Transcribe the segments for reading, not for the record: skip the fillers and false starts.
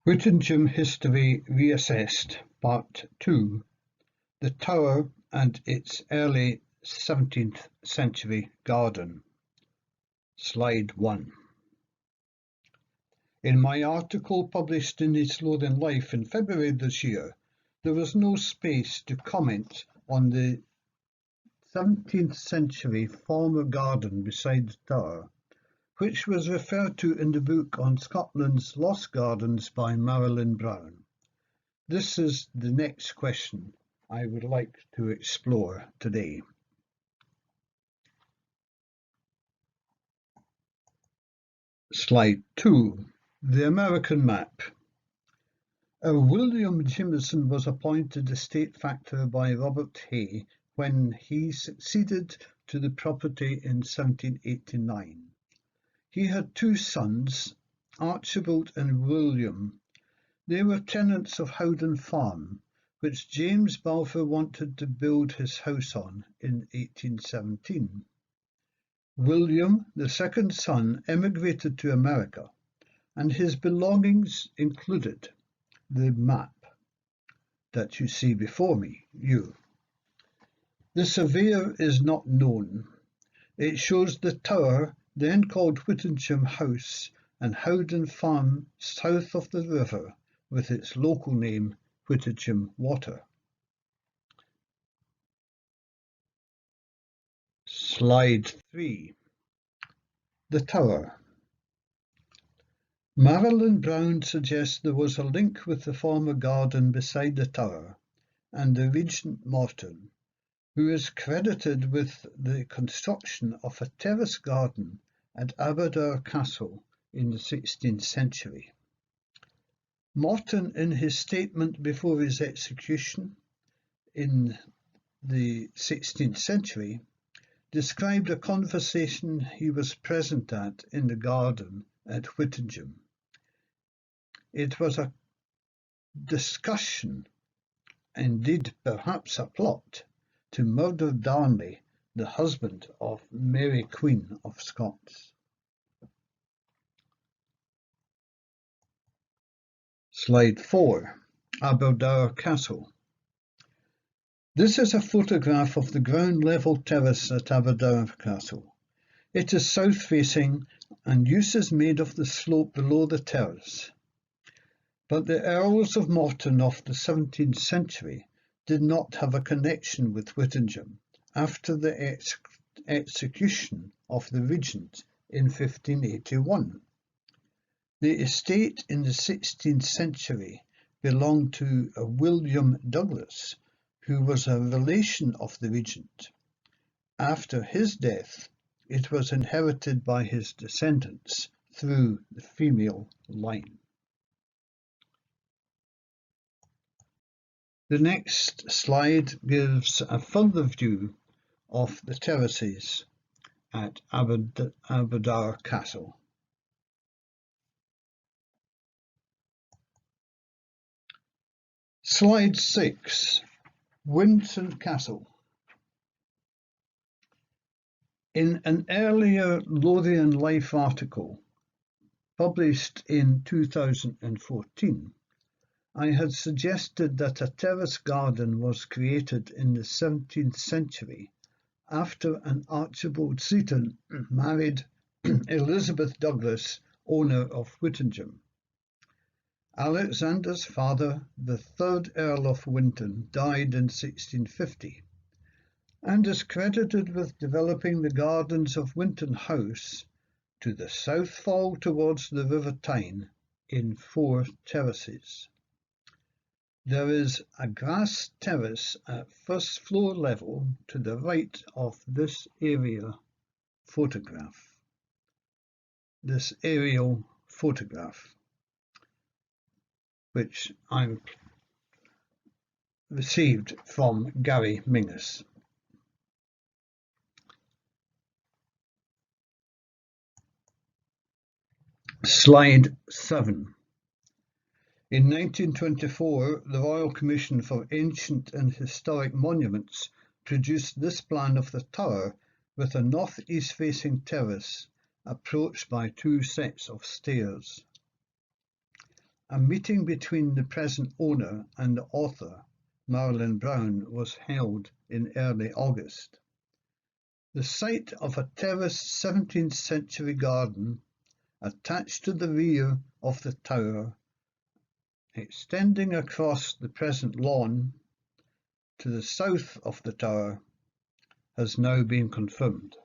Whittingehame History Reassessed, Part 2, The Tower and its Early 17th Century Garden. Slide 1. In my article published in East Lothian Life in February this year, there was no space to comment on the 17th century former garden beside the tower, which was referred to in the book on Scotland's Lost Gardens by Marylin Brown. This is the next question I would like to explore today. Slide 2. The American Map. William Jameson was appointed estate factor by Robert Hay when he succeeded to the property in 1789. He had two sons, Archibald and William. They were tenants of Howden Farm, which James Balfour wanted to build his house on in 1817. William, the second son, emigrated to America, and his belongings included the map that you see before me, The surveyor is not known. It shows the tower, then called Whittingehame House, and Howden Farm south of the river, with its local name Whittingehame Water. Slide 3. The Tower. Marylin Brown suggests there was a link with the former garden beside the tower and the Regent Morton, who is credited with the construction of a terrace garden at Aberdare Castle in the 16th century. Morton, in his statement before his execution in the 16th century, described a conversation he was present at in the garden at Whittingehame. It was a discussion, indeed perhaps a plot, to murder Darnley, the husband of Mary Queen of Scots. Slide 4. Aberdare Castle. This is a photograph of the ground level terrace at Aberdare Castle. It is south facing and use is made of the slope below the terrace. But the Earls of Morton of the 17th century did not have a connection with Whittingehame after the execution of the Regent in 1581. The estate in the 16th century belonged to William Douglas, who was a relation of the Regent. After his death, it was inherited by his descendants through the female line. The next slide gives a further view of the terraces at Aberdare Castle. Slide 6. Winton Castle. In an earlier Lothian Life article published in 2014, I had suggested that a terrace garden was created in the 17th century after an Archibald Seton married Elizabeth Douglas, owner of Whittingehame. Alexander's father, the 3rd Earl of Winton, died in 1650 and is credited with developing the gardens of Winton House to the south fall towards the River Tyne in 4 terraces. There is a grass terrace at first floor level to the right of this aerial photograph. Which I received from Gary Mingus. Slide 7. In 1924, the Royal Commission for Ancient and Historic Monuments produced this plan of the tower with a north-east facing terrace approached by 2 sets of stairs. A meeting between the present owner and the author, Marylin Brown, was held in early August. The site of a terraced 17th century garden attached to the rear of the tower, extending across the present lawn to the south of the tower, has now been confirmed.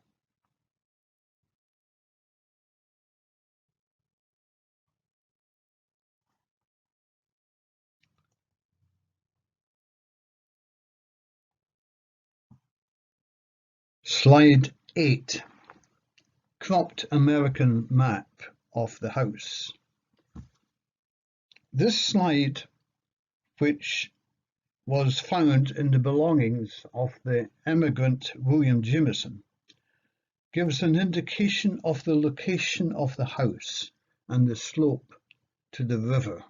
Slide 8. Cropped American map of the house. This slide, which was found in the belongings of the emigrant William Jameson, gives an indication of the location of the house and the slope to the river.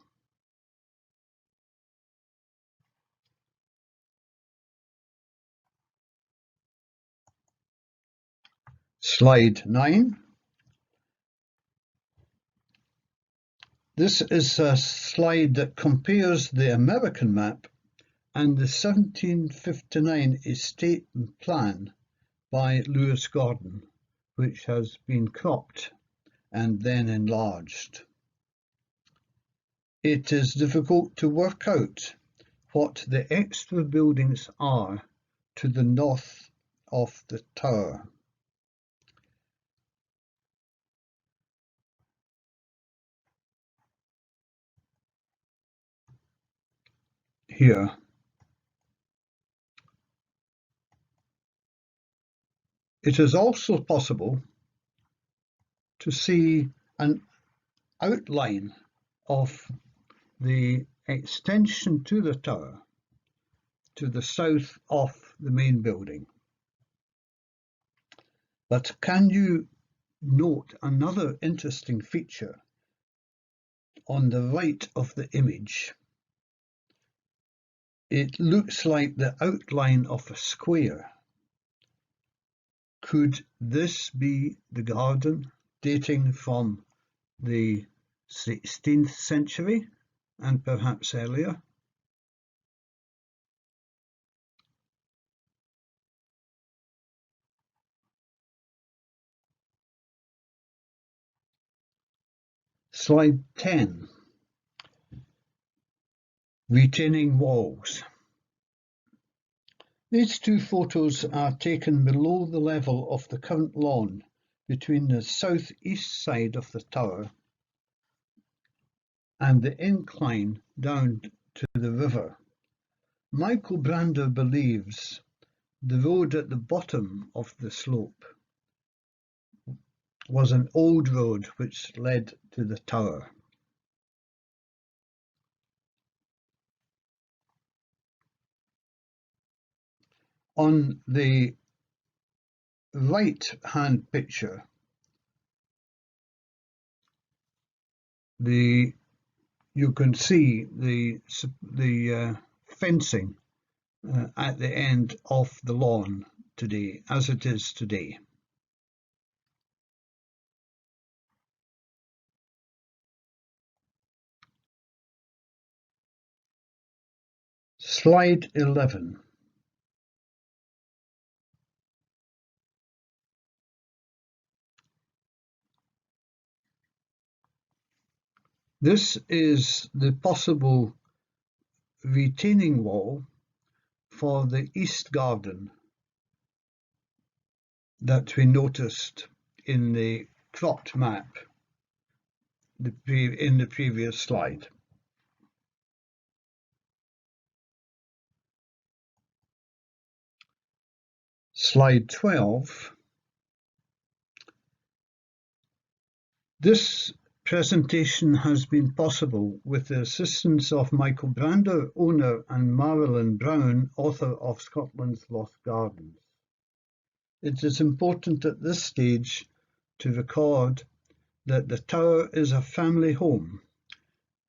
Slide 9. This is a slide that compares the American map and the 1759 estate plan by Lewis Gordon, which has been cropped and then enlarged. It is difficult to work out what the extra buildings are to the north of the tower. Here. It is also possible to see an outline of the extension to the tower to the south of the main building. But can you note another interesting feature on the right of the image? It looks like the outline of a square. Could this be the garden dating from the 16th century and perhaps earlier? Slide 10. Retaining walls. These two photos are taken below the level of the current lawn between the southeast side of the tower and the incline down to the river. Michael Brander believes the road at the bottom of the slope was an old road which led to the tower. On the right-hand picture, you can see the fencing at the end of the lawn today, as it is today. Slide 11. This is the possible retaining wall for the east garden that we noticed in the cropped map in the previous slide. Slide 12. This presentation has been possible with the assistance of Michael Brander, owner, and Marylin Brown, author of Scotland's Lost Gardens. It is important at this stage to record that the tower is a family home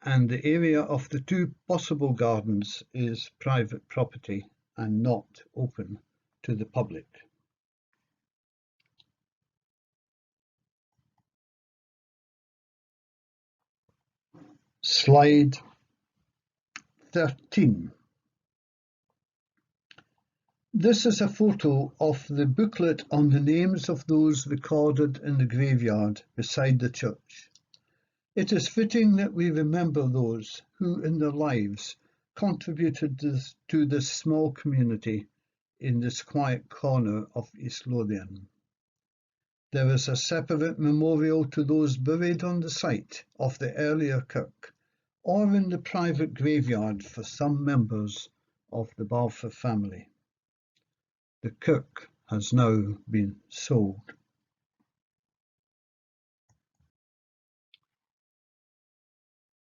and the area of the two possible gardens is private property and not open to the public. Slide 13. This is a photo of the booklet on the names of those recorded in the graveyard beside the church. It is fitting that we remember those who in their lives contributed to this small community in this quiet corner of East Lothian. There is a separate memorial to those buried on the site of the earlier kirk, or in the private graveyard for some members of the Balfour family. The kirk has now been sold.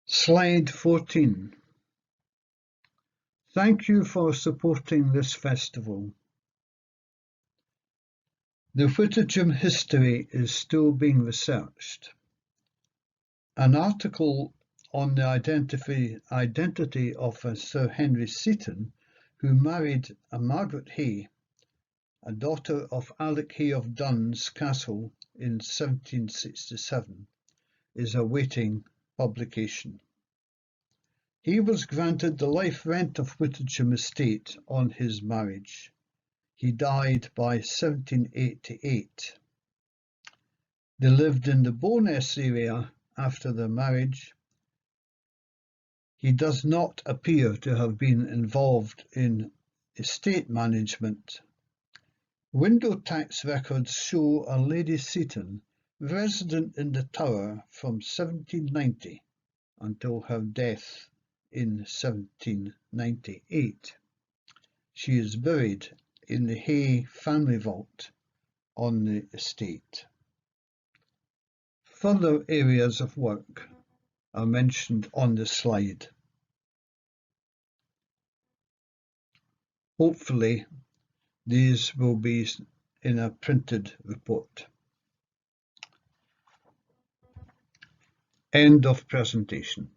Slide 14. Thank you for supporting this festival. The Whittingehame history is still being researched. An article on the identity of Sir Henry Seton, who married a Margaret Hay, a daughter of Alec Hay of Duns Castle in 1767, is awaiting publication. He was granted the life rent of Whittingehame Estate on his marriage. He died by 1788. They lived in the Bowness area after their marriage. He does not appear to have been involved in estate management. Window tax records show a Lady Seton resident in the tower from 1790 until her death in 1798. She is buried in the Hay family vault on the estate. Further areas of work are mentioned on the slide. Hopefully, these will be in a printed report. End of presentation.